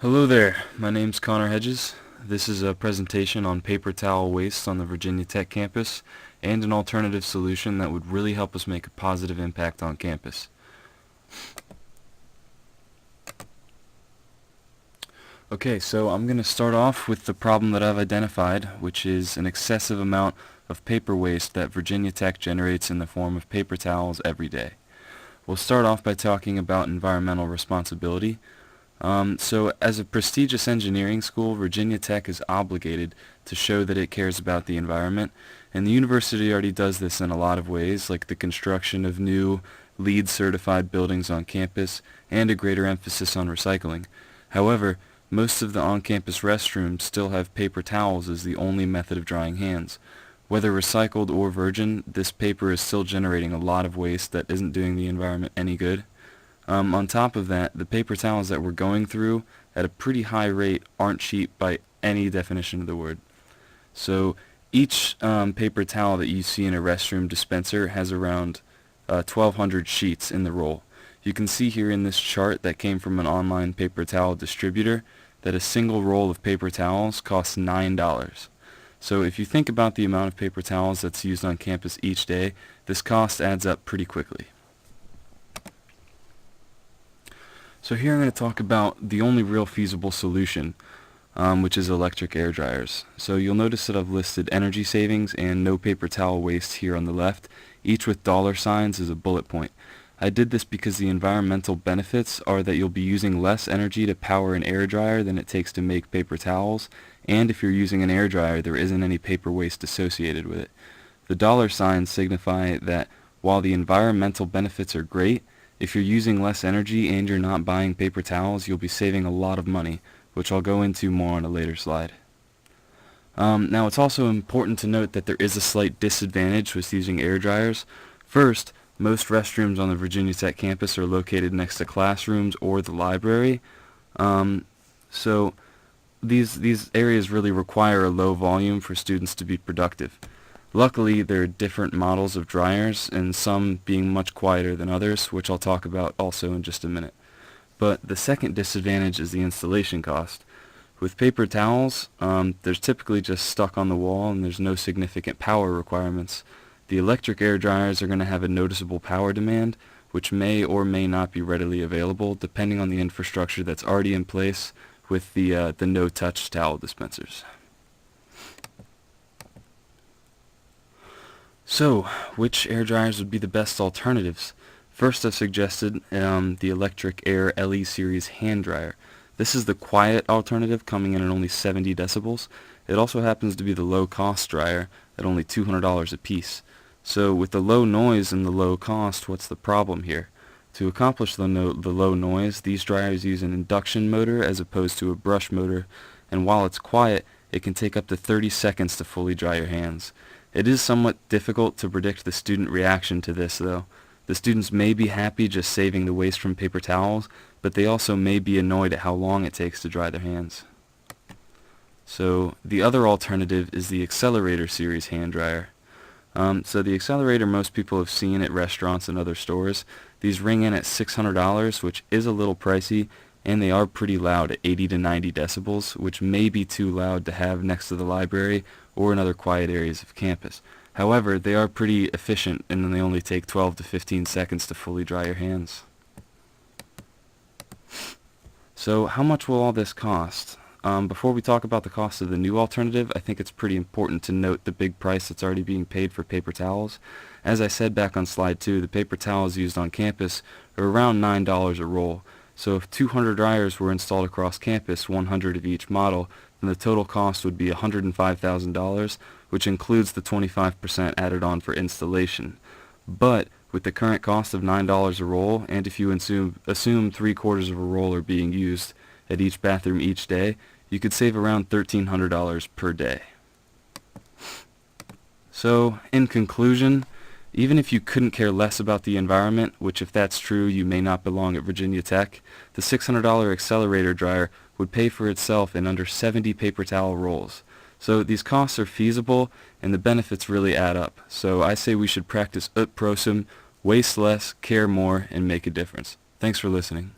Hello there, my name's Connor Hedges. This is a presentation on paper towel waste on the Virginia Tech campus and an alternative solution that would really help us make a positive impact on campus. Okay, so I'm going to start off with the problem that I've identified, which is an excessive amount of paper waste that Virginia Tech generates in the form of paper towels every day. We'll start off by talking about environmental responsibility. So as a prestigious engineering school, Virginia Tech is obligated to show that it cares about the environment, and the university already does this in a lot of ways, like the construction of new LEED certified buildings on campus and a greater emphasis on recycling. However, most of the on-campus restrooms still have paper towels as the only method of drying hands. Whether recycled or virgin, this paper is still generating a lot of waste that isn't doing the environment any good. On top of that, the paper towels that we're going through at a pretty high rate aren't cheap by any definition of the word. So each paper towel that you see in a restroom dispenser has around 1,200 sheets in the roll. You can see here in this chart that came from an online paper towel distributor that a single roll of paper towels costs $9. So if you think about the amount of paper towels that's used on campus each day, this cost adds up pretty quickly. So here I'm going to talk about the only real feasible solution, which is electric air dryers. So you'll notice that I've listed energy savings and no paper towel waste here on the left, each with dollar signs as a bullet point. I did this because the environmental benefits are that you'll be using less energy to power an air dryer than it takes to make paper towels, and if you're using an air dryer, there isn't any paper waste associated with it. The dollar signs signify that while the environmental benefits are great, if you're using less energy and you're not buying paper towels, you'll be saving a lot of money, which I'll go into more on a later slide. Now it's also important to note that there is a slight disadvantage with using air dryers. First, most restrooms on the Virginia Tech campus are located next to classrooms or the library, so these areas really require a low volume for students to be productive. Luckily, there are different models of dryers, and some being much quieter than others, which I'll talk about also in just a minute. But the second disadvantage is the installation cost. With paper towels, there's typically just stuck on the wall and there's no significant power requirements. The electric air dryers are going to have a noticeable power demand, which may or may not be readily available depending on the infrastructure that's already in place with the no-touch towel dispensers. So, which air dryers would be the best alternatives? First, I've suggested the Electric Air LE Series hand dryer. This is the quiet alternative, coming in at only 70 decibels. It also happens to be the low-cost dryer at only $200 a piece. So with the low noise and the low cost, what's the problem here? To accomplish the low noise, these dryers use an induction motor as opposed to a brush motor, and while it's quiet, it can take up to 30 seconds to fully dry your hands. It is somewhat difficult to predict the student reaction to this, though. The students may be happy just saving the waste from paper towels, but they also may be annoyed at how long it takes to dry their hands. So the other alternative is the Accelerator Series hand dryer. So the Accelerator most people have seen at restaurants and other stores. These ring in at $600, which is a little pricey, and they are pretty loud at 80 to 90 decibels, which may be too loud to have next to the library or in other quiet areas of campus. However, they are pretty efficient, and they only take 12 to 15 seconds to fully dry your hands. So how much will all this cost? Before we talk about the cost of the new alternative, I think it's pretty important to note the big price that's already being paid for paper towels. As I said back on slide 2, the paper towels used on campus are around $9 a roll. So if 200 dryers were installed across campus, 100 of each model, then the total cost would be $105,000, which includes the 25% added on for installation. But with the current cost of $9 a roll, and if you assume 3/4 of a roll are being used at each bathroom each day, you could save around $1,300 per day. So, in conclusion, even if you couldn't care less about the environment, which if that's true you may not belong at Virginia Tech, the $600 Accelerator dryer would pay for itself in under 70 paper towel rolls. So these costs are feasible and the benefits really add up. So I say we should practice ut prosim, waste less, care more, and make a difference. Thanks for listening.